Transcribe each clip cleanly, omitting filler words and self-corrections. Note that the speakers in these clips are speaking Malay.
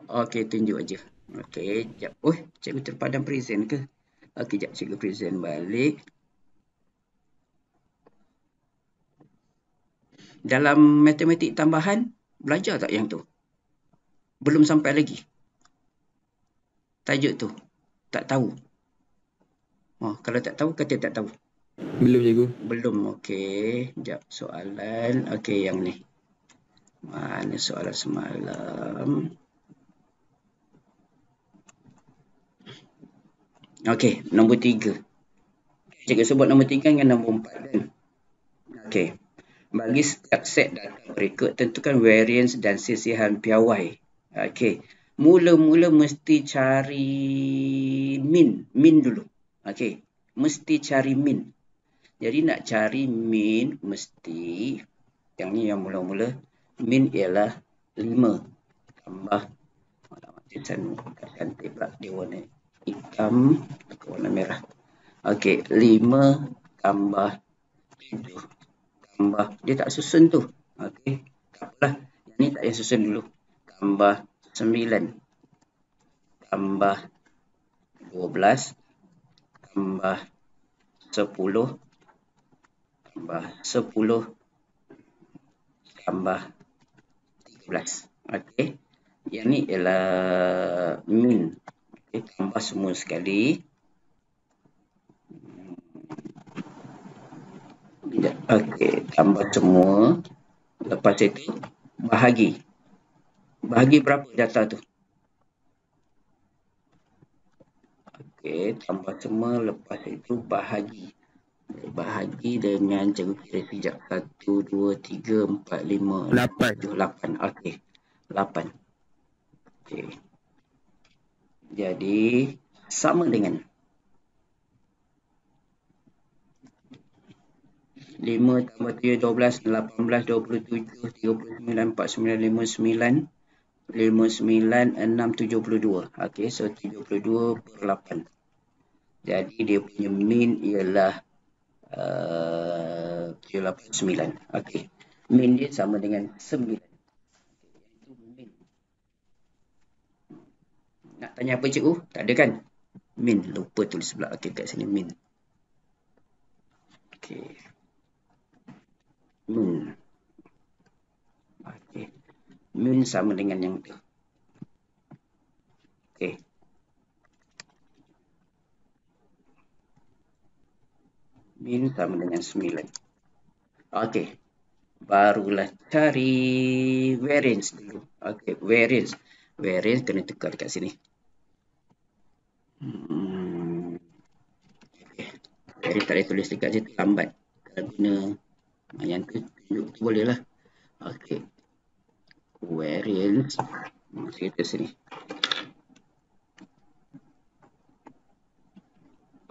Okey, tunjuk aja. Okey, jap. Oh, cikgu terpadam present ke? Okey, jap cikgu present balik. Dalam matematik tambahan, belajar tak yang tu? Belum sampai lagi. Tajuk tu. Tak tahu. Oh, kalau tak tahu, kata tak tahu. Belum cikgu. Belum, okey. Jap, soalan. Okey, yang ni. Mana soalan semalam? Okey, nombor 3. Cikgu sebut nombor 3 dengan nombor 4 kan? Okey. Bagi setiap set data berikut, tentukan variance dan sisihan piawai. Okey. Mula-mula mesti cari min. Min dulu. Okey. Mesti cari min. Jadi nak cari min, mesti yang ni yang mula-mula. Min ialah 5 tambah cantik pula dia warna hitam ke warna merah. Okey, 5 tambah 7 tambah dia tak susun tu. Okey, tak apalah. Yang ni tak payah susun dulu. Tambah 9 tambah 12 tambah 10 tambah 10 tambah 13. Okey. Yang ni ialah min. Okey, tambah semua sekali. Okey, tambah semua. Lepas itu bahagi. Bahagi berapa data tu? Okey, tambah semua. Lepas itu bahagi. Bahagi dengan cikgu kira sekejap. 1, 2, 3, 4, 5, 6, 7, 8. Okey, 8. Okey. Jadi, sama dengan 5 tambah 7, 12, 18, 27, 39, 49, 59, 59, 6, 72. Okey, so 72 per 8. Jadi, dia punya min ialah 9. Okey. Min dia sama dengan 9. Itu min. Nak tanya apa cikgu? Tak ada kan? Min. Lupa tulis pula. Okey, kat sini min. Okey. Min. Okey. Min sama dengan yang tu. Okey. Min sama dengan 9. Okey. Barulah cari variance dulu. Okey, variance. Variance kena tukar dekat sini. Okay. Jadi tak boleh tulis dekat situ, lambat. Kalau guna yang tu, tunjuk tu boleh lah. Okey. Variance. Kita sini.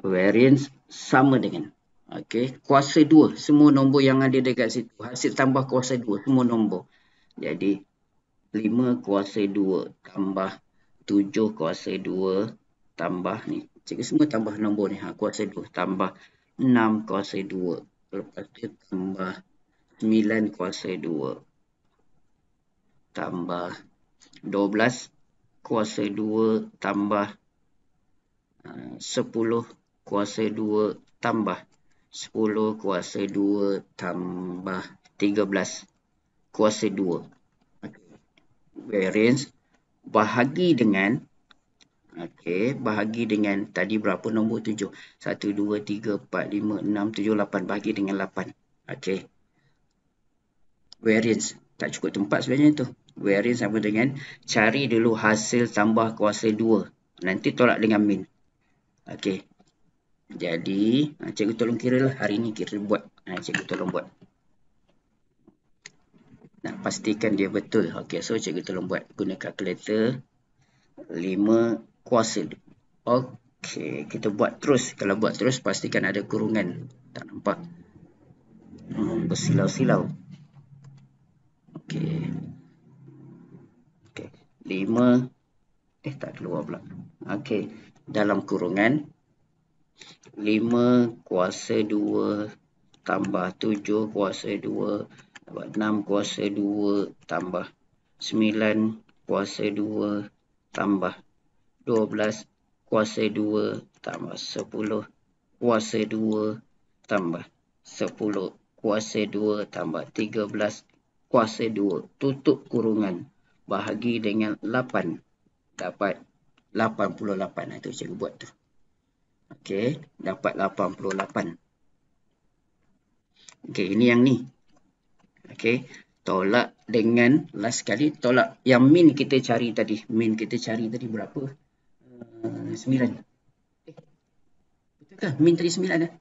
Variance sama dengan. Okey. Kuasa 2. Semua nombor yang ada dekat situ. Hasil tambah kuasa 2. Semua nombor. Jadi, 5 kuasa 2 tambah 7 kuasa 2 tambah ni. Cikgu semua tambah nombor ni. Kuasa 2 tambah 6 kuasa 2. Lepas tu tambah 9 kuasa 2 tambah 12 kuasa 2 tambah 10 kuasa 2 tambah 10 kuasa 2 tambah 13 kuasa 2. Variance bahagi dengan bahagi dengan tadi berapa nombor 7. 1, 2, 3, 4, 5, 6, 7, 8. Bahagi dengan 8. Okey. Variance. Tak cukup tempat sebenarnya tu. Variance sama dengan cari dulu hasil tambah kuasa 2. Nanti tolak dengan min. Okey. Jadi, cikgu tolong kira lah. Hari ni kira buat. Cikgu tolong buat. Nak pastikan dia betul. Okey, so cikgu tolong buat. Guna kalkulator. 5 kuasa. Okey, kita buat terus. Kalau buat terus, pastikan ada kurungan. Tak nampak? Bersilau-silau. Okey. Okey. 5. Tak keluar pula. Okey. Dalam kurungan. 5 kuasa 2 tambah 7 kuasa 2 tambah 6 kuasa 2 tambah 9 kuasa 2 tambah 12 kuasa 2 tambah 10 kuasa 2 tambah 10 kuasa 2 tambah 13 kuasa 2 tutup kurungan bahagi dengan 8 dapat 88. Itu cikgu buat tu. Okey, dapat 88. Okey, ini yang ni. Okey, tolak dengan last sekali tolak yang min kita cari tadi. Min kita cari tadi berapa? 9. Betul ke? Min tadi 9 dah.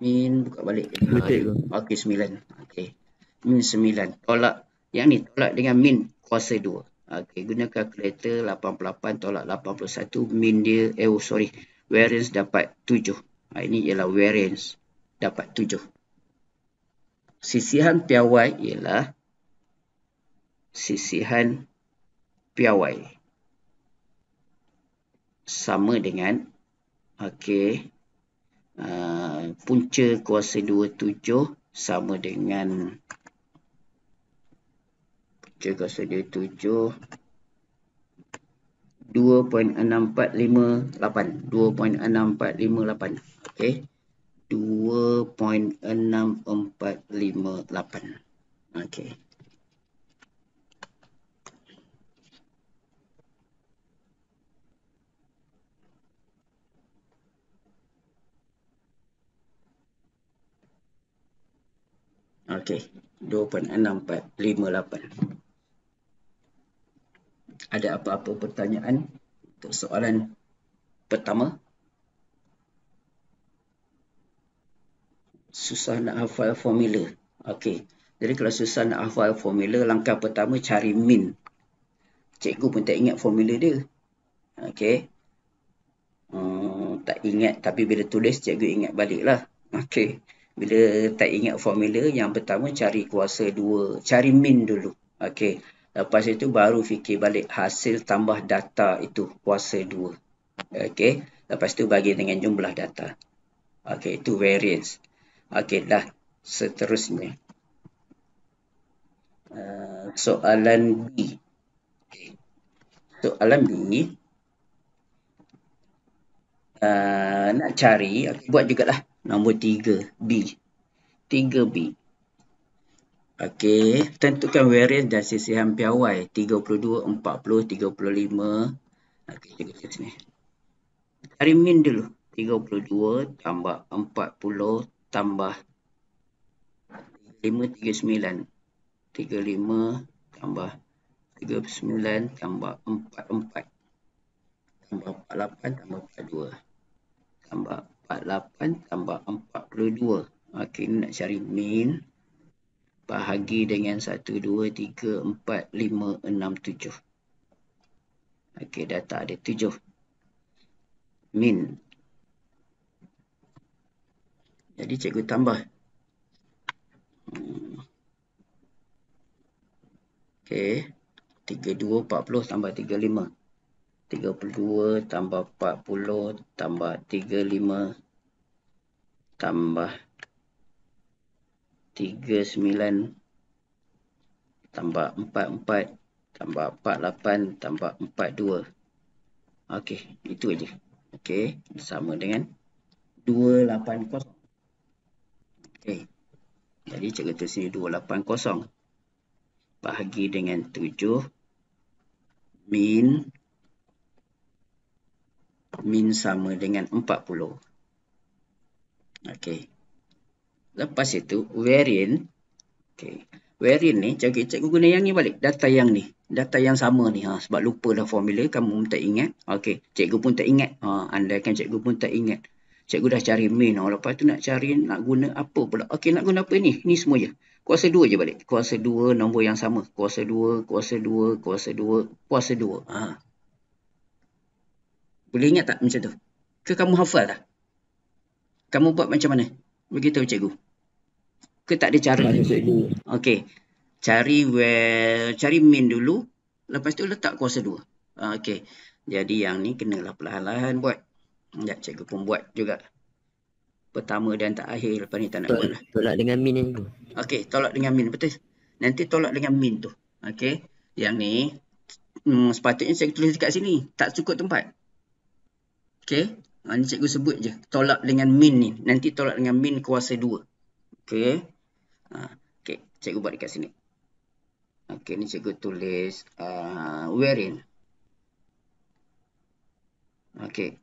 Min buka balik. Okey, 9. Okey. Min 9. Tolak yang ni tolak dengan min kuasa 2. Okey, guna kalkulator 88 tolak 81. Min dia variance dapat 7. Ini ialah variance dapat 7. Sisihan piawai ialah sisihan piawai sama dengan punca kuasa 2 7 sama dengan punca kuasa 2 7 2.6458. 2.6458. Okey. 2.6458. Okey. Okey, 2.6458. Ada apa-apa pertanyaan untuk soalan pertama? Susah nak hafal formula. Okey. Jadi kalau susah nak hafal formula, langkah pertama cari min. Cikgu pun tak ingat formula dia. Okey. Tak ingat, tapi bila tulis cikgu ingat baliklah. Okey. Bila tak ingat formula, yang pertama cari kuasa 2. Cari min dulu. Okey. Lepas itu baru fikir balik hasil tambah data itu kuasa 2. Okey. Lepas itu bagi dengan jumlah data. Okey, itu variance. Okey, dah. Seterusnya. Soalan B. Soalan B. Nak cari, buat jugalah. Nombor 3, B. 3B. Okey, tentukan variance dan sisihan piawai. 32, 40, 35. Okey, cikgu tulis sini. Cari min dulu. 32 tambah 40 tambah 35, 39. 35 tambah 39 tambah 44. Tambah 48 tambah 42. Tambah 48 tambah 42. Okey, ni nak cari min. Bahagi dengan 1, 2, 3, 4, 5, 6, 7. Okey, data ada 7. Min. Jadi cikgu tambah. Okey. 32, 40 tambah 35. 32 tambah 40 tambah 35 tambah 39 tambah 44 tambah 48 tambah 42. Okey, itu aja. Okey, sama dengan 280. Okey. Jadi cikgu tulis sini 280 bahagi dengan 7 min sama dengan 40. Okey. Lepas itu variance. Okey. Variance ni cikgu guna yang ni balik. Data yang ni. Data yang sama ni. Sebab lupa dah formula, kamu pun tak ingat. Okey. Cikgu pun tak ingat. Andaikan cikgu pun tak ingat. Cikgu dah cari min. Lepas tu nak cari, nak guna apa pula. Okey, nak guna apa ni? Ni semua je. Kuasa 2 je balik. Kuasa 2, nombor yang sama. Kuasa 2, kuasa 2, kuasa 2, kuasa 2. Boleh ingat tak macam tu? Ke kamu hafal tak? Kamu buat macam mana? Beritahu cikgu. Ke tak ada cara? Okey. Cari min dulu. Lepas tu letak kuasa 2. Okey. Jadi yang ni kenalah perlahan-lahan buat. Sekejap cikgu pun buat juga. Pertama dan tak akhir. Lepas ni tak nak buat lah. Tolak dengan min ni. Okey, tolak dengan min. Betul. Nanti tolak dengan min tu. Okey. Yang ni. Sepatutnya cikgu tulis dekat sini. Tak cukup tempat. Okey. Ni cikgu sebut je. Tolak dengan min ni. Nanti tolak dengan min kuasa 2. Okey. Okey. Cikgu buat dekat sini. Okey. Ni cikgu tulis wherein. Okey.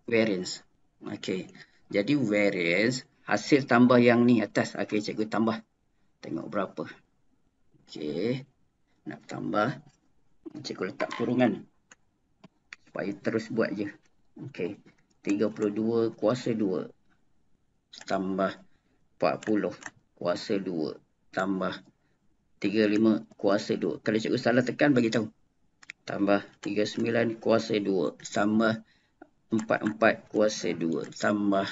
Variance. Okey. Jadi variance. Hasil tambah yang ni atas. Okey. Cikgu tambah. Tengok berapa. Okey. Nak tambah. Cikgu letak kurungan. Supaya terus buat je. Okey. 32 kuasa 2. Tambah 40 kuasa 2. Tambah 35 kuasa 2. Kalau cikgu salah tekan, bagi tahu. Tambah 39 kuasa 2. Tambah 44 kuasa 2. Tambah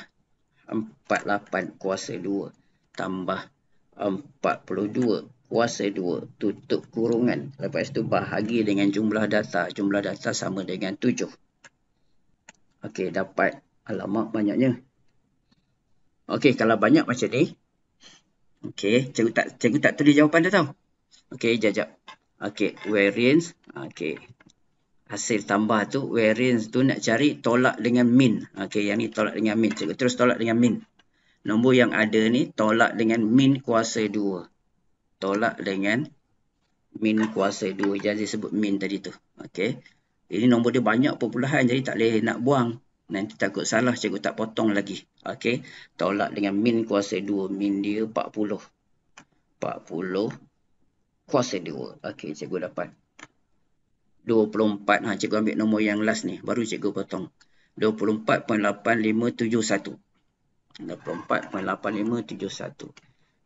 48 kuasa 2. Tambah 42 kuasa 2. Tutup kurungan. Lepas tu bahagi dengan jumlah data. Jumlah data sama dengan 7. Okey, dapat. Alamak, banyaknya. Okey, kalau banyak macam ni. Okey, cikgu tak tulis jawapan dah tau. Okey, jap. Okey, variance. Okey. Hasil tambah tu, variance tu nak cari tolak dengan min. Okey, yang ni tolak dengan min. Cikgu terus tolak dengan min. Nombor yang ada ni tolak dengan min kuasa 2. Tolak dengan min kuasa 2. Jadi sebut min tadi tu. Okey. Ini nombor dia banyak perpuluhan, jadi tak boleh nak buang. Nanti takut salah, cikgu tak potong lagi. Okey. Tolak dengan min kuasa 2. Min dia 40. 40 kuasa 2. Okey, cikgu dapat 24. Cikgu ambil nombor yang last ni. Baru cikgu potong. 24.8571. 24.8571.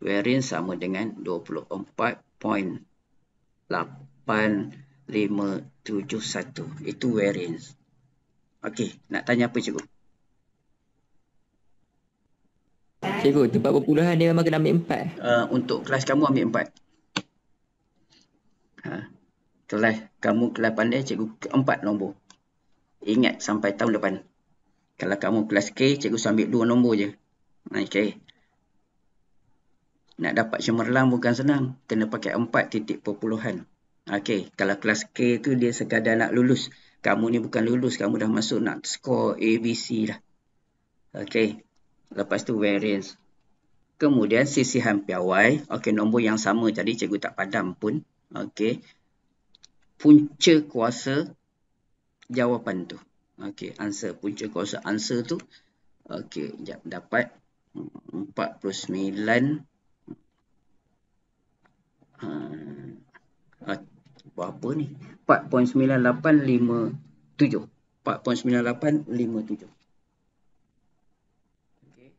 Variance sama dengan 24.8571. Itu variance. Okey, nak tanya apa cikgu? Cikgu, tempat perpuluhan dia memang kena ambil 4. Untuk kelas kamu ambil 4. Kelas kamu kelas pandai, cikgu 4 nombor. Ingat sampai tahun depan. Kalau kamu kelas K, cikgu ambil 2 nombor je. Okey. Nak dapat cemerlang bukan senang. Kena pakai 4 titik perpuluhan. Okey. Kalau kelas K tu dia sekadar nak lulus. Kamu ni bukan lulus. Kamu dah masuk nak skor A, B, C dah. Okey. Lepas tu variance. Kemudian sisihan piawai. Okey, nombor yang sama tadi cikgu tak padam pun. Okey. Punca kuasa jawapan tu. Okey, answer. Punca kuasa answer tu. Okey, sekejap. Dapat 49. Berapa ni? 4.9857. 4.9857. Okey.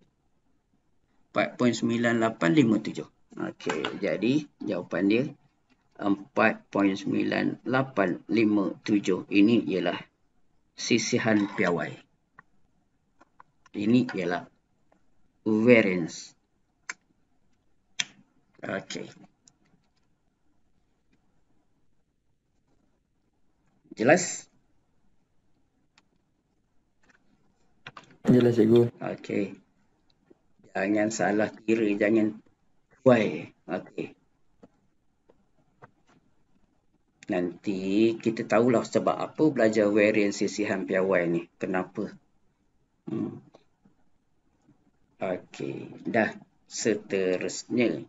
4.9857. Okey, jadi jawapan dia 4.9857. Ini ialah sisihan piawai. Ini ialah variance. Okey. Jelas? Jelas, cikgu. Okey. Jangan salah kira, jangan buai. Okey. Nanti kita tahulah sebab apa belajar variance sisihan piawai ni. Kenapa? Okey. Dah. Seterusnya.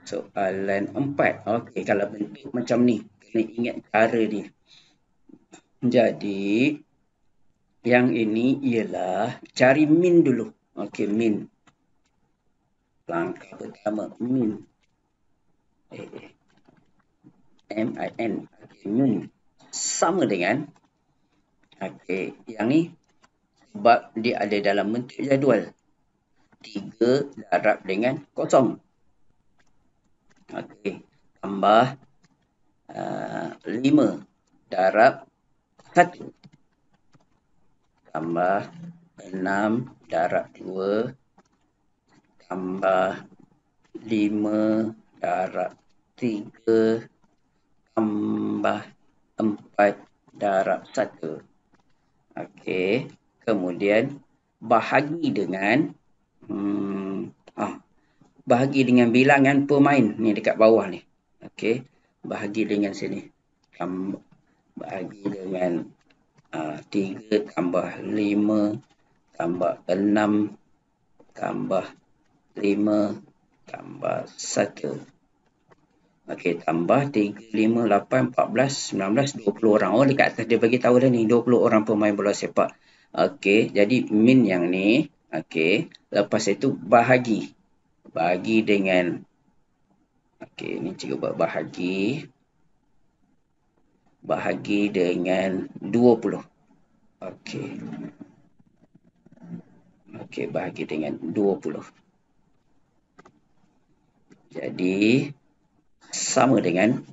Soalan 4. Okey, kalau bentuk macam ni, kena ingat cara dia. Jadi, yang ini ialah cari min dulu. Okey, min. Langkah pertama, min. M-I-N. Okey, min. Sama dengan, okey, yang ni, sebab dia ada dalam bentuk jadual. 3 darab dengan kosong. Okey, tambah 5 darab 1. Tambah 6 darab 2. Tambah 5 darab 3. Tambah 4 darab 1. Okey, kemudian bahagi dengan bahagi dengan bilangan pemain ni dekat bawah ni. Okey. bahagi dengan sini. Bahagi dengan 3 tambah 5 tambah 6 tambah 5 tambah 1. Okey, tambah 3, 5, 8, 14, 19, 20 orang. Oh, dekat atas dia bagi tahu dah ni, 20 orang pemain bola sepak. Okey, jadi min yang ni, okey, lepas itu bahagi. Bahagi dengan, okey, ni cikgu buat bahagi. Bahagi dengan 20. Okey. Okey, bahagi dengan 20. Jadi, sama dengan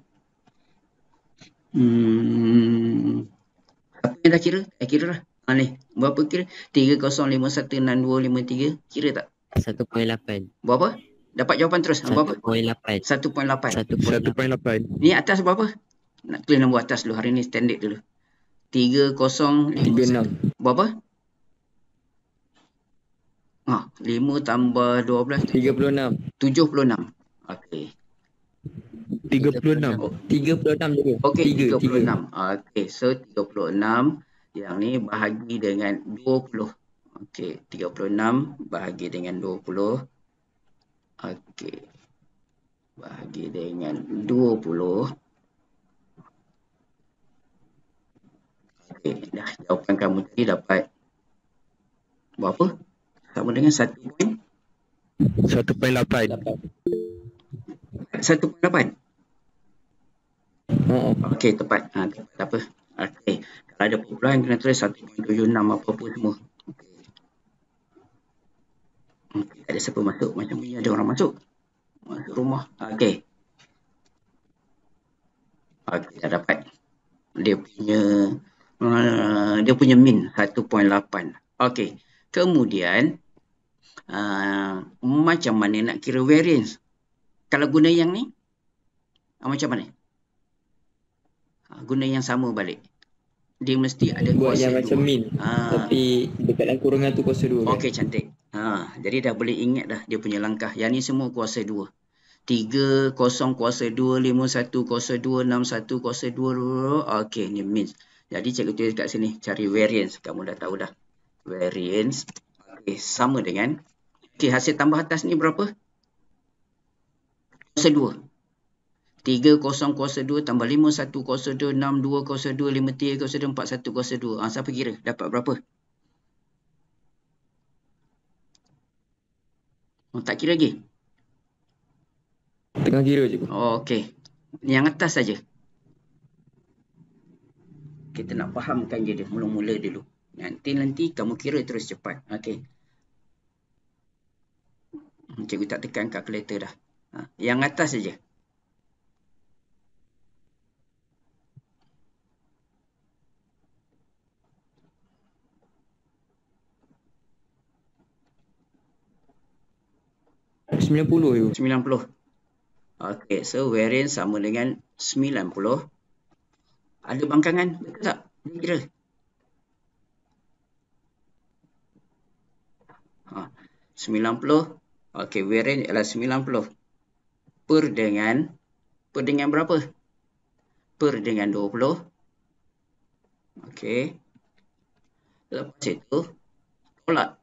apa yang dah kira? Kira lah. Ni, berapa kira? 30516253. Kira tak? 1.8. Berapa? Dapat jawapan terus. Berapa? 1.8. 1.8. 1.8. Ni atas berapa? Nak tulis nombor atas dulu. Hari ni standard dulu. 3051. 36. Berapa? 5 tambah 12. 36. 76. Okey. 36. Oh, 36 je. okey, 3. 36. Okey, so 36. Yang ni bahagi dengan 20. Okey, 36 bahagi dengan 20. Okey. Bahagi dengan 20. Okey, dah jawapan kamu tadi dapat berapa? Sama dengan 1.8. 1.8. Okey, tepat. Tepat apa? Okey. Kalau ada perpuluhan kena tulis 1.76 apa-apa semua. Okey, tak ada siapa masuk. Macam ni ada orang masuk. Masuk rumah. Okey. Okey, dah dapat. Dia punya min 1.8. Okey. Kemudian macam mana nak kira variance? Kalau guna yang ni macam mana? Guna yang sama balik. Dia mesti ada buat kuasa yang 2. macam min. Tapi dekat dalam kurungan tu kuasa 2. Okey, cantik. Jadi dah boleh ingat dah dia punya langkah. Yang ni semua kuasa 2. 3, 0 kuasa 2, 5, 1 kuasa 2, 6, 1 kuasa 2. Okey, ni means. Jadi cikgu tulis kat sini, cari variance. Kamu dah tahu dah. Variance. Okey, sama dengan. Okey, hasil tambah atas ni berapa? Kuasa 2. 3, 0 kuasa 2 tambah 5, 1 kuasa 2, 6, 2 kuasa 2, 5, 3 kuasa 2, 4, 1 kuasa 2. Siapa kira? Dapat berapa? Tak kira lagi? Tengah kira je. Okey. Yang atas saja. Kita nak fahamkan je dia mula-mula dulu. Nanti kamu kira terus cepat. Okey. Cikgu tak tekan kalkulator dah. Yang atas saja. RM90 je. 90. Okey, so variance sama dengan 90. Ada bangkangan? Betul tak? Dia kira. 90. Okey, variance ialah 90. Per dengan berapa? Per dengan 20. Okey. Lepas itu, tolak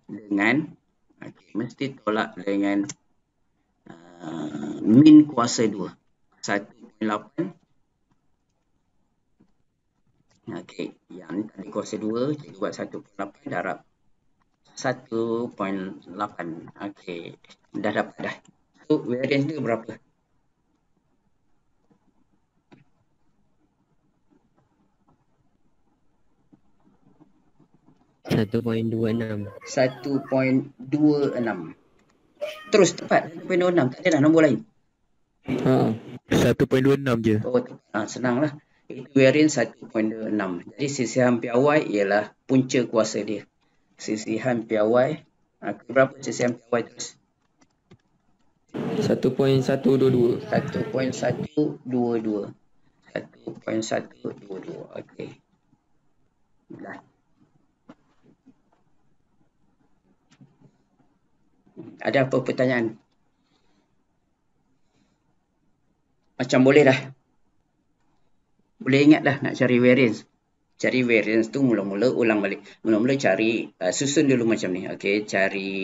dengan, mesti tolak dengan min kuasa 2. 1.8. Okey, yang ni tadi kuasa 2, cikgu buat 1.8 darab 1.8. Okey, dah dapat dah. So, variance dia berapa? 1.26. 1.26. Terus tepat 1.26. Tak ada dah nombor lain. 1.26 je. Oh, senanglah. Itu variance 1.26. Jadi sisihan piawai ialah punca kuasa dia. Sisihan piawai. Berapa sisihan piawai terus? 1.122. 1.122. 1.122. Okey. Dah. Ada apa pertanyaan? Macam boleh dah. Boleh ingat dah nak cari variance. Cari variance tu mula-mula ulang balik. Mula-mula cari, susun dulu macam ni. Okey, cari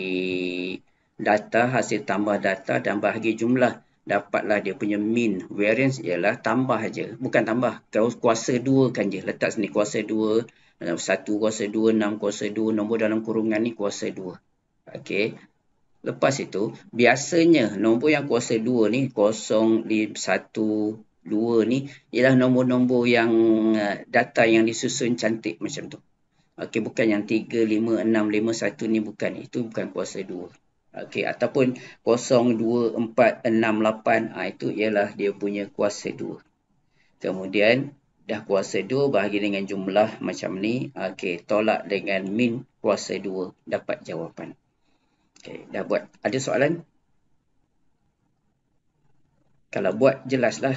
data, hasil tambah data dan bahagi jumlah. Dapatlah dia punya mean. Variance ialah tambah aja, bukan tambah. Kau kuasa 2 kan je. Letak sini kuasa 2. 1 kuasa 2, 6 kuasa 2. Nombor dalam kurungan ni kuasa 2. Okey. Lepas itu, biasanya nombor yang kuasa 2 ni, 0, 1, 2 ni, ialah nombor-nombor yang data yang disusun cantik macam tu. Okey, bukan yang 3, 5, 6, 5, 1 ni bukan. Itu bukan kuasa 2. Okey, ataupun 0, 2, 4, 6, 8, itu ialah dia punya kuasa 2. Kemudian, dah kuasa 2 bahagi dengan jumlah macam ni. Okey, tolak dengan min kuasa 2, dapat jawapan. Okey, dah buat. Ada soalan? Kalau buat, jelaslah.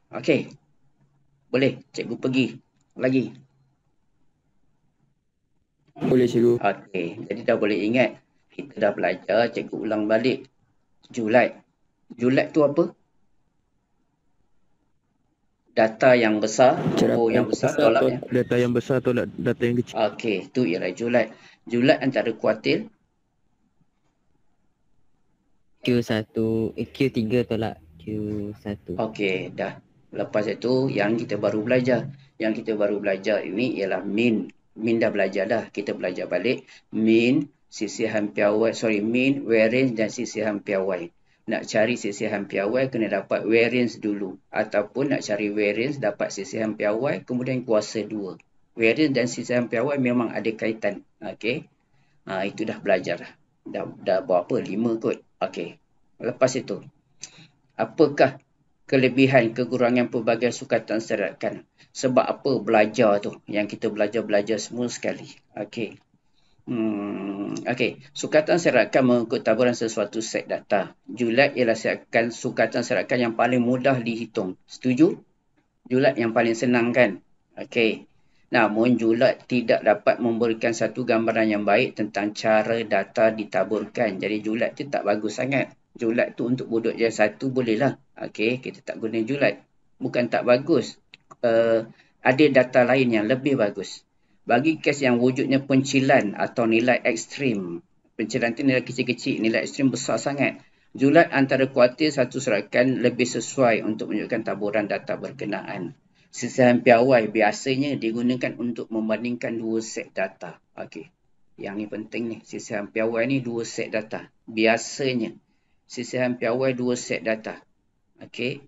Okey. Boleh, cikgu pergi lagi. Boleh cikgu. Okey, jadi dah boleh ingat. Kita dah belajar, cikgu ulang balik. Julat. Julat tu apa? Data yang besar, nombor yang besar, tolak yang... Data yang besar tolak data yang kecil. Okey, tu ialah julat. Julat antara kuartil. Q1, Q3 tolak Q1. Okey, dah. Lepas itu, yang kita baru belajar. Yang kita baru belajar ini ialah min. Min dah belajar dah. Kita belajar balik. Min, sisihan piawai. Min, variance dan sisihan piawai. Nak cari sisihan piawai, kena dapat variance dulu. Ataupun nak cari variance, dapat sisihan piawai, kemudian kuasa 2. Variance dan sisihan piawai memang ada kaitan. Okey. Itu dah belajar dah. Dah berapa? 5 kot. Okey. Lepas itu, apakah kelebihan kekurangan pelbagai sukatan serakan? Sebab apa belajar tu? Yang kita belajar semua sekali. Okey. Okey. Sukatan serakan mengikut taburan sesuatu set data. Julat ialah sukatan serakan yang paling mudah dihitung. Setuju? Julat yang paling senang kan? Okey. Namun julat tidak dapat memberikan satu gambaran yang baik tentang cara data ditaburkan. Jadi julat tu tak bagus sangat. Julat tu untuk budak yang satu bolehlah. Okey, kita tak guna julat. Bukan tak bagus. Ada data lain yang lebih bagus. Bagi kes yang wujudnya pencilan atau nilai ekstrim. Pencilan tu nilai kecil-kecil, nilai ekstrim besar sangat. Julat antara kuartil satu serakan lebih sesuai untuk menunjukkan taburan data berkenaan. Sisihan piawai biasanya digunakan untuk membandingkan dua set data. Okey. Yang ni penting ni. Sisihan piawai ni dua set data. Biasanya. Sisihan piawai dua set data. Okey.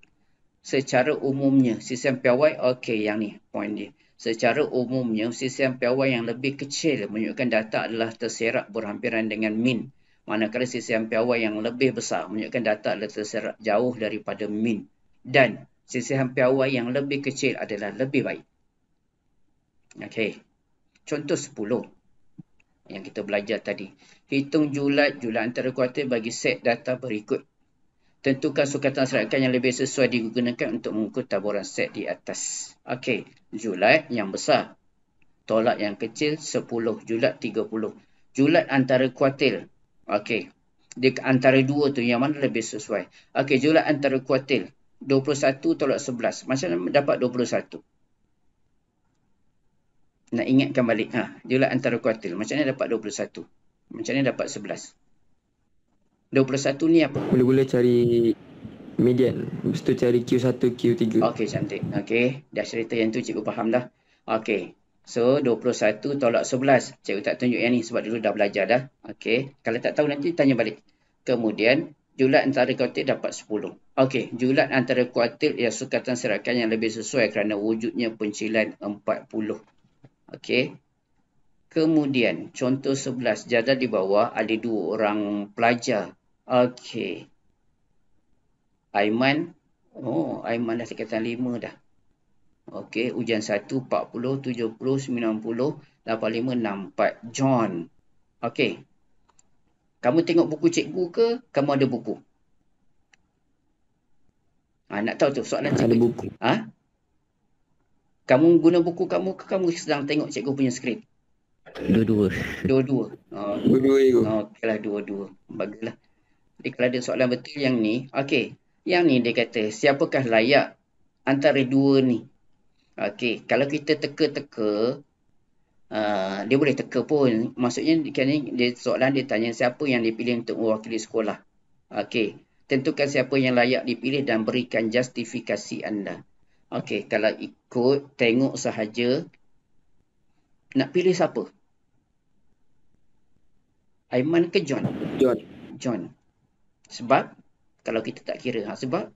Secara umumnya, sisihan piawai, okey, yang ni point dia. Secara umumnya, sisihan piawai yang lebih kecil menunjukkan data adalah terserak berhampiran dengan min. Manakala sisihan piawai yang lebih besar menunjukkan data adalah terserak jauh daripada min. Dan sisihan piawai yang lebih kecil adalah lebih baik. Okey. Contoh 10 yang kita belajar tadi. Hitung julat antara kuartil bagi set data berikut. Tentukan sukatan serakan yang lebih sesuai digunakan untuk mengukur taburan set di atas. Okey, julat yang besar. Tolak yang kecil 10, julat 30. Julat antara kuartil. Okey, di antara dua tu yang mana lebih sesuai? Okey, julat antara kuartil. 21 tolak 11. Macam mana dapat 21? Nak ingatkan balik. Julat antara kuartil. Macam mana dapat 21? Macam mana dapat 11? 21 ni apa? Mula-mula cari median. Lepas tu cari Q1, Q3. Okey, cantik. Okey, dah cerita yang tu cikgu faham dah. Okey. So, 21 tolak 11. Cikgu tak tunjuk yang ni sebab dulu dah belajar dah. Okey. Kalau tak tahu nanti tanya balik. Kemudian, julat antara kuartil dapat 10. Okey, julat antara kuartil ialah sukatan serakan yang lebih sesuai kerana wujudnya pencilan 40. Okey. Kemudian, contoh 11. Jadual di bawah ada dua orang pelajar. Okey. Aiman. Aiman dah tingkatan 5 dah. Okey, ujian 1, 40, 70, 90, 85, 64. John. Okey. Kamu tengok buku cikgu ke? Kamu ada buku? Nak tahu tu soalan cikgu. Ada buku. Kamu guna buku kamu ke kamu sedang tengok cikgu punya skrip? Dua-dua. Dua-dua. Dua-dua. Okeylah, dua-dua. Baguslah. Jadi kalau ada soalan betul yang ni, okey. Yang ni dia kata, siapakah layak antara dua ni? Okey, kalau kita teka-teka, dia boleh teka pun. Maksudnya kan dia soalan dia tanya siapa yang dipilih untuk mewakili sekolah. Okey, tentukan siapa yang layak dipilih dan berikan justifikasi anda. Okey, kalau ikut tengok sahaja, nak pilih siapa? Aiman ke John? John. John. Sebab kalau kita tak kira, sebab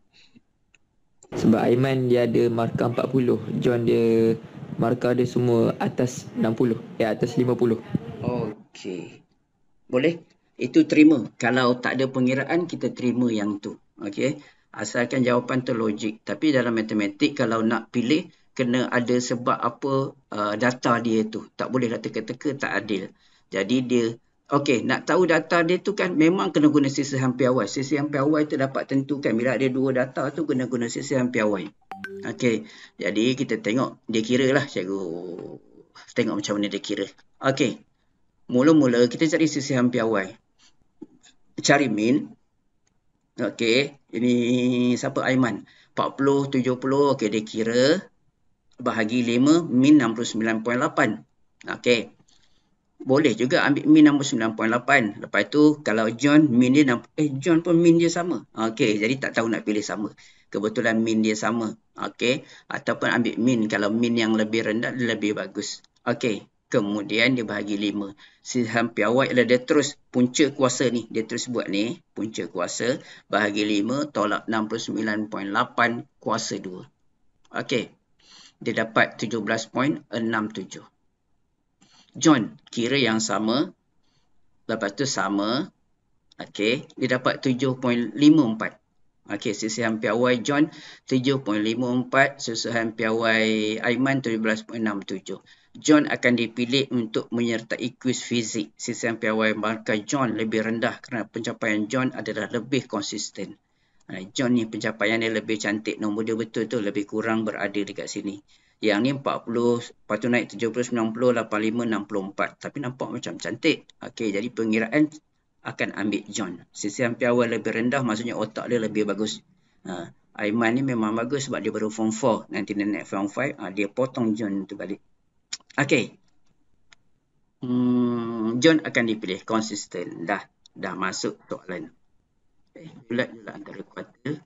Aiman dia ada markah 40. John dia markah dia semua atas 60. Atas 50. okey. Boleh? Itu terima. Kalau tak ada pengiraan, kita terima yang tu. Okey. Asalkan jawapan tu logik. Tapi dalam matematik, kalau nak pilih, kena ada sebab apa data dia tu. Tak boleh nak teka-teka, tak adil. Jadi dia, okey, nak tahu data dia tu kan memang kena guna sisihan piawai. Sisihan piawai tu dapat tentukan bila ada dua data tu kena guna sisihan piawai. Okey. Jadi kita tengok, dia kira lah cikgu. Tengok macam mana dia kira. Okey. Mula-mula kita cari sisihan piawai. Cari min. Okey, ini siapa? Aiman. 40, 70, okey dia kira. Bahagi 5, min 69.8. Okey. Boleh juga ambil min 69.8. Lepas tu kalau John, min dia, John pun min dia sama. Okey, jadi tak tahu nak pilih sama. Kebetulan min dia sama. Okey, ataupun ambil min. Kalau min yang lebih rendah, lebih bagus. Okey. Kemudian dia bahagi 5. Sisihan piawai adalah dia terus punca kuasa ni. Dia terus buat ni. Punca kuasa. Bahagi 5 tolak 69.8 kuasa 2. Okey. Dia dapat 17.67. John kira yang sama. Lepas tu sama. Okey. Dia dapat 7.54. Okey, sisihan piawai John 7.54, sisihan piawai Aiman 17.67. John akan dipilih untuk menyertai kuis fizik. Sisihan piawai markah John lebih rendah kerana pencapaian John adalah lebih konsisten. John ni pencapaian dia lebih cantik. Nombor dia betul tu lebih kurang berada dekat sini. Yang ni 40, lepas tu naik 70, 90, 85, 64. Tapi nampak macam cantik. Okey, jadi pengiraan akan ambil John. Sisihan piawai lebih rendah maksudnya otak dia lebih bagus. Aiman ni memang bagus sebab dia baru form 4. Nanti dia naik form 5, dia potong John tu balik. Okey. John akan dipilih konsisten. Dah masuk soalan. Julat antara kuartil.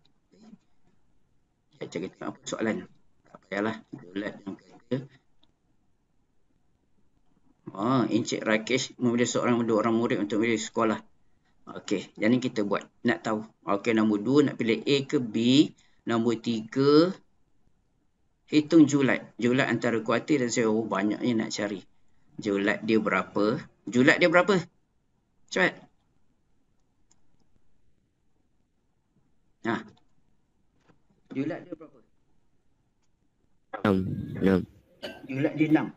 Saya cari tengok apa soalan. Tak payahlah. Julat yang kata. Encik Rakesh memberi dua orang murid untuk pilih sekolah. Okey, jadi kita buat. Nak tahu. Okey, nombor 2 nak pilih A ke B. Nombor 3 hitung julat. Julat antara kuartil dan saya banyaknya nak cari. Julat dia berapa? Julat dia berapa? Cepat. Julat dia berapa? 6. Julat dia 6.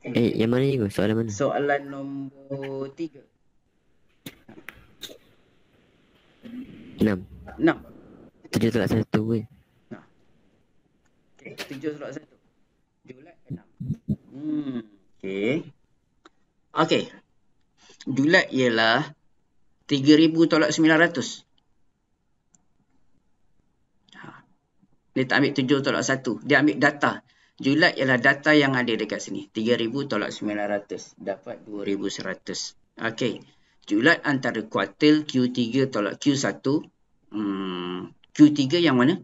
Yang mana ni? Soalan mana? Soalan nombor 3. 6. 7 tolak 1 ke? Okey, 7 tolak 1. Julat 6. Okey. Julat ialah 3,000 tolak 900. Dia tak ambil 7 tolak 1. Dia ambil data. Julat ialah data yang ada dekat sini. 3,000 tolak 900. Dapat 2,100. Okey. Julat antara kuartil Q3 tolak Q1. Q3 yang mana?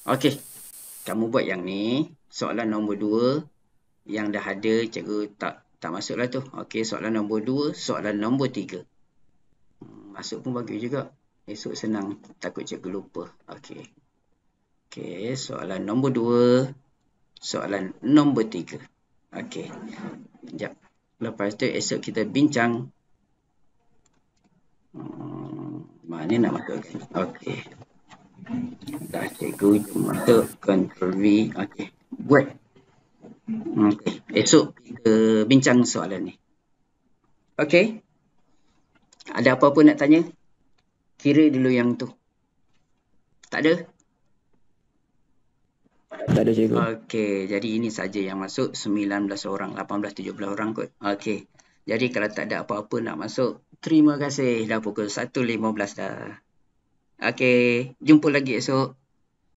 Okey. Kamu buat yang ni. Soalan nombor 2. Yang dah ada, cikgu tak masuklah tu. Okey, soalan nombor 2. Soalan nombor 3. Masuk pun bagus juga. Esok senang. Takut cikgu lupa. Okey. Okey, soalan nombor 2. Soalan nombor 3. Okey. Sekejap. Lepas tu esok kita bincang. Mana nak masukkan? Okey. Dah cikgu masuk. Ctrl V. Okey. Buat. Okey. Esok kita bincang soalan ni. Okey. Ada apa-apa nak tanya? Kira dulu yang tu. Tak ada? Tak ada cikgu. Okey, jadi ini saja yang masuk 19 orang, 18, 17 orang kot. Okey. Jadi kalau tak ada apa-apa nak masuk, terima kasih. Dah pukul 1.15 dah. Okey, jumpa lagi esok.